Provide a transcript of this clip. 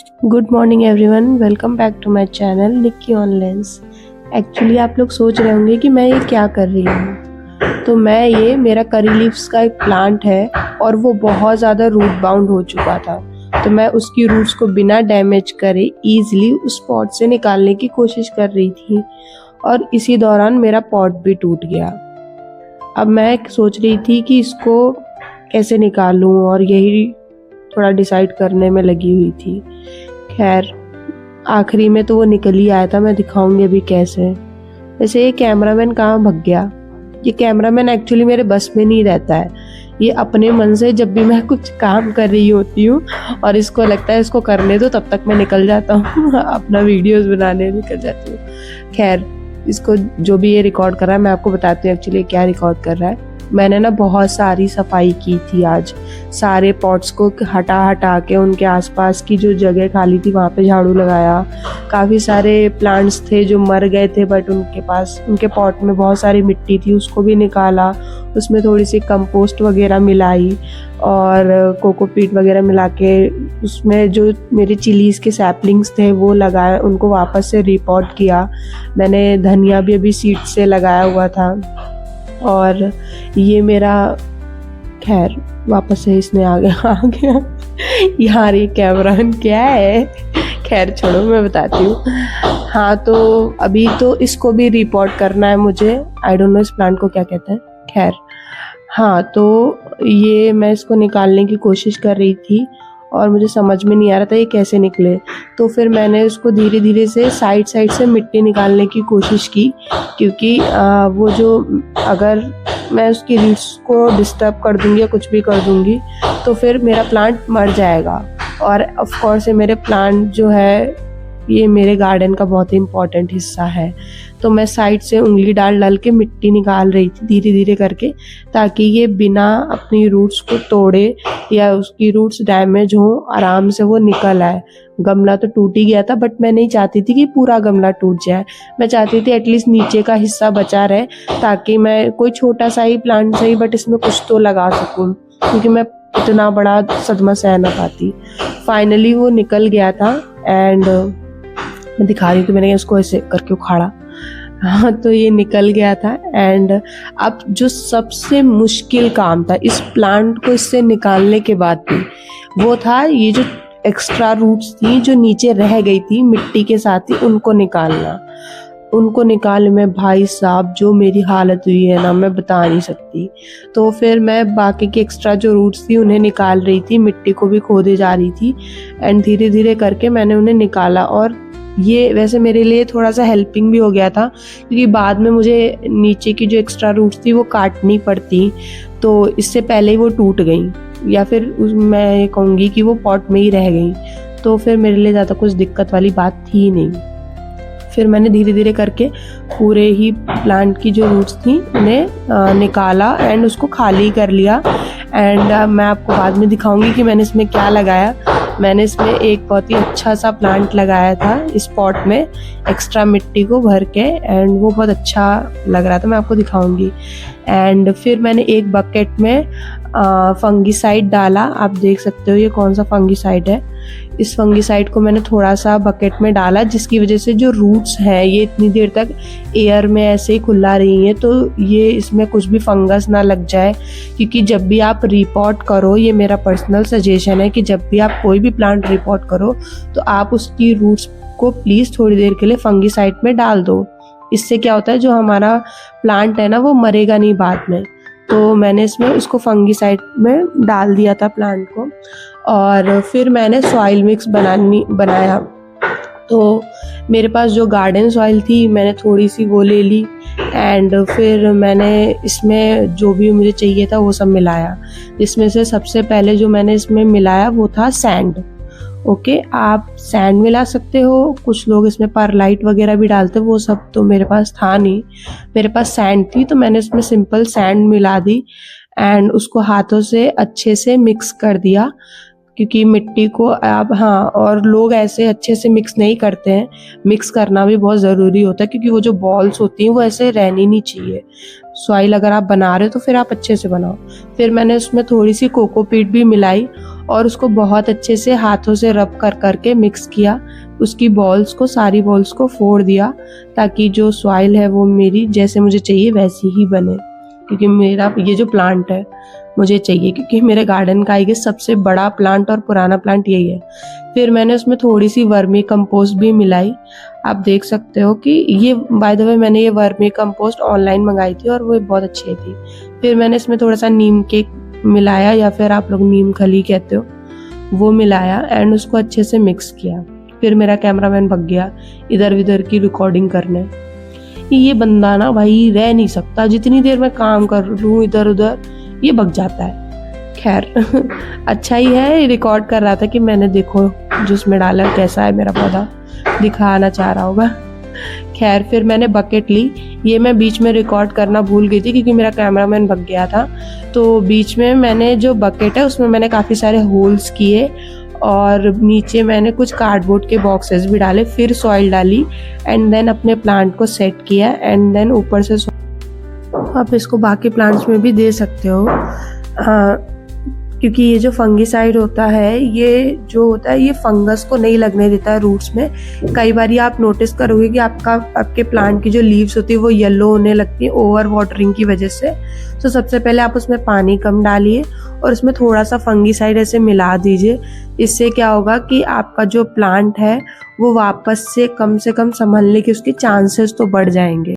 Good morning everyone, welcome back to my channel Nikki on lens. Actually आप लोग सोच रहे होंगे कि मैं ये क्या कर रही हूँ। तो ये मेरा करी लीव्स का एक प्लांट है और वो बहुत ज़्यादा रूट बाउंड हो चुका था। तो मैं उसकी रूट्स को बिना डैमेज करे ईजिली उस पॉट से निकालने की कोशिश कर रही थी और इसी दौरान मेरा पॉट भी टूट गया। अब मैं सोच रही थी कि इसको कैसे निकालूं और यही थोड़ा डिसाइड करने में लगी हुई थी। खैर आखिरी में तो वो निकल ही आया था। मैं दिखाऊंगी अभी कैसे। वैसे ये कैमरामैन कहाँ भग गया। ये कैमरामैन एक्चुअली मेरे बस में नहीं रहता है। ये अपने मन से जब भी मैं कुछ काम कर रही होती हूँ और इसको लगता है इसको करने दो, तब तक मैं निकल जाता हूँ अपना वीडियोस बनाने निकल जाती हूँ। खैर इसको जो भी ये रिकॉर्ड कर रहा है मैं आपको बताती हूँ एक्चुअली क्या रिकॉर्ड कर रहा है। मैंने ना बहुत सारी सफाई की थी आज। सारे पॉट्स को हटा के उनके आसपास की जो जगह खाली थी वहाँ पे झाड़ू लगाया। काफ़ी सारे प्लांट्स थे जो मर गए थे बट उनके पॉट में बहुत सारी मिट्टी थी, उसको भी निकाला। उसमें थोड़ी सी कंपोस्ट वगैरह मिलाई और कोकोपीट वगैरह मिला के उसमें जो मेरे चिलीज़ के सैपलिंग्स थे वो लगाए, उनको वापस से रिपोर्ट किया। मैंने धनिया भी अभी सीड से लगाया हुआ था। और ये मेरा खैर वापस से इसने आ गया यार ये कैमरा क्या है। खैर छोड़ो, मैं बताती हूँ। हाँ तो अभी तो इसको भी रिपोर्ट करना है मुझे। आई डोंट नो इस प्लांट को क्या कहते हैं। खैर हाँ तो ये मैं इसको निकालने की कोशिश कर रही थी और मुझे समझ में नहीं आ रहा था ये कैसे निकले। तो फिर मैंने उसको धीरे धीरे से साइड से मिट्टी निकालने की कोशिश की, क्योंकि वो जो अगर मैं उसकी रीट्स को डिस्टर्ब कर दूंगी या कुछ भी कर दूंगी तो फिर मेरा प्लांट मर जाएगा। और ऑफ कोर्स मेरे प्लांट जो है ये मेरे गार्डन का बहुत ही इम्पोर्टेंट हिस्सा है। तो मैं साइड से उंगली डाल के मिट्टी निकाल रही थी धीरे धीरे करके, ताकि ये बिना अपनी रूट्स को तोड़े या उसकी रूट्स डैमेज हो आराम से वो निकल आए। गमला तो टूट ही गया था बट मैं नहीं चाहती थी कि पूरा गमला टूट जाए। मैं चाहती थी एटलीस्ट नीचे का हिस्सा बचा रहे, ताकि मैं कोई छोटा सा ही प्लांट सही बट इसमें कुछ तो लगा सकूं, क्योंकि मैं इतना बड़ा सदमा सह ना पाती। फाइनली वो निकल गया था एंड मैं दिखा रही थी, मैंने उसको ऐसे करके उखाड़ा। हाँ तो ये निकल गया था। एंड अब जो सबसे मुश्किल काम था इस प्लांट को इससे निकालने के बाद भी, वो था ये जो एक्स्ट्रा रूट्स थी जो नीचे रह गई थी मिट्टी के साथ ही, उनको निकालना। उनको निकालने में भाई साहब जो मेरी हालत हुई है ना, मैं बता नहीं सकती। तो फिर मैं बाकी की एक्स्ट्रा जो रूट्स थी उन्हें निकाल रही थी, मिट्टी को भी खोदे जा रही थी एंड धीरे धीरे करके मैंने उन्हें निकाला। और ये वैसे मेरे लिए थोड़ा सा हेल्पिंग भी हो गया था, क्योंकि बाद में मुझे नीचे की जो एक्स्ट्रा रूट्स थी वो काटनी पड़ती, तो इससे पहले ही वो टूट गई या फिर मैं ये कहूँगी कि वो पॉट में ही रह गई। तो फिर मेरे लिए ज़्यादा कुछ दिक्कत वाली बात थी नहीं। फिर मैंने धीरे धीरे करके पूरे ही प्लांट की जो रूट्स थी उन्हें निकाला एंड उसको खाली कर लिया। एंड मैं आपको बाद में दिखाऊंगी कि मैंने इसमें क्या लगाया। मैंने इसमें एक बहुत ही अच्छा सा प्लांट लगाया था इस पॉट में, एक्स्ट्रा मिट्टी को भर के, एंड वो बहुत अच्छा लग रहा था, मैं आपको दिखाऊंगी। एंड फिर मैंने एक बकेट में फंगीसाइड डाला। आप देख सकते हो ये कौन सा फंगीसाइड है। इस फंगीसाइड को मैंने थोड़ा सा बकेट में डाला, जिसकी वजह से जो रूट्स हैं ये इतनी देर तक एयर में ऐसे ही खुला रही हैं, तो ये इसमें कुछ भी फंगस ना लग जाए। क्योंकि जब भी आप रिपोर्ट करो, ये मेरा पर्सनल सजेशन है कि जब भी आप कोई भी प्लांट रिपोर्ट करो तो आप उसकी रूट्स को प्लीज़ थोड़ी देर के लिए फंगीसाइड में डाल दो। इससे क्या होता है, जो हमारा प्लांट है ना वो मरेगा नहीं बाद में। तो मैंने इसमें उसको फंगीसाइड में डाल दिया था प्लांट को। और फिर मैंने सॉइल मिक्स बनाया। तो मेरे पास जो गार्डन सॉइल थी मैंने थोड़ी सी वो ले ली एंड फिर मैंने इसमें जो भी मुझे चाहिए था वो सब मिलाया। जिसमें से सबसे पहले जो मैंने इसमें मिलाया वो था सैंड। ओके, आप सैंड मिला सकते हो, कुछ लोग इसमें परलाइट वगैरह भी डालते, वो सब तो मेरे पास था नहीं। मेरे पास सैंड थी तो मैंने इसमें सिंपल सैंड मिला दी एंड उसको हाथों से अच्छे से मिक्स कर दिया, क्योंकि मिट्टी को आप और लोग ऐसे अच्छे से मिक्स नहीं करते हैं। मिक्स करना भी बहुत ज़रूरी होता है, क्योंकि वो जो बॉल्स होती हैं वो ऐसे रहनी नहीं चाहिए। सॉइल अगर आप बना रहे हो तो फिर आप अच्छे से बनाओ। फिर मैंने उसमें थोड़ी सी कोकोपीट भी मिलाई और उसको बहुत अच्छे से हाथों से रब कर करके मिक्स किया। उसकी बॉल्स को, सारी बॉल्स को फोड़ दिया ताकि जो सॉइल है वो मेरी जैसे मुझे चाहिए वैसी ही बने, क्योंकि मेरा ये जो प्लांट है मुझे चाहिए, क्योंकि मेरे गार्डन का ये सबसे बड़ा प्लांट और पुराना प्लांट यही है। फिर मैंने उसमें थोड़ी सी वर्मी कंपोस्ट भी मिलाई। आप देख सकते हो कि ये, बाय द वे, मैंने ये वर्मी कंपोस्ट ऑनलाइन मंगाई थी और वो बहुत अच्छी थी। फिर मैंने इसमें थोड़ा सा नीम केक मिलाया, या फिर आप लोग नीम खली कहते हो, वो मिलाया एंड उसको अच्छे से मिक्स किया। फिर मेरा कैमरामैन भग गया इधर उधर की रिकॉर्डिंग करने। ये बंदा ना भाई रह नहीं सकता, जितनी देर मैं काम कर लूँ इधर उधर ये भग जाता है। खैर अच्छा ही है, रिकॉर्ड कर रहा था कि मैंने देखो जूस में डाला कैसा है मेरा पौधा, दिखाना चाह रहा होगा। खैर फिर मैंने बकेट ली। ये मैं बीच में रिकॉर्ड करना भूल गई थी क्योंकि मेरा कैमरामैन भग गया था। तो बीच में मैंने जो बकेट है उसमें मैंने काफ़ी सारे होल्स किए और नीचे मैंने कुछ कार्डबोर्ड के बॉक्सेस भी डाले। फिर सॉइल डाली एंड देन अपने प्लांट को सेट किया एंड देन ऊपर से आप इसको बाकी प्लांट्स में भी दे सकते हो। क्योंकि ये जो फंगिसाइड होता है, ये जो होता है ये फंगस को नहीं लगने देता है रूट्स में। कई बार आप नोटिस करोगे कि आपके प्लांट की जो लीव्स होती है वो येलो होने लगती है ओवर वाटरिंग की वजह से। तो सबसे पहले आप उसमें पानी कम डालिए और उसमें थोड़ा सा फंगिसाइड ऐसे मिला दीजिए। इससे क्या होगा कि आपका जो प्लांट है वो वापस से कम संभलने के उसके चांसेस तो बढ़ जाएंगे।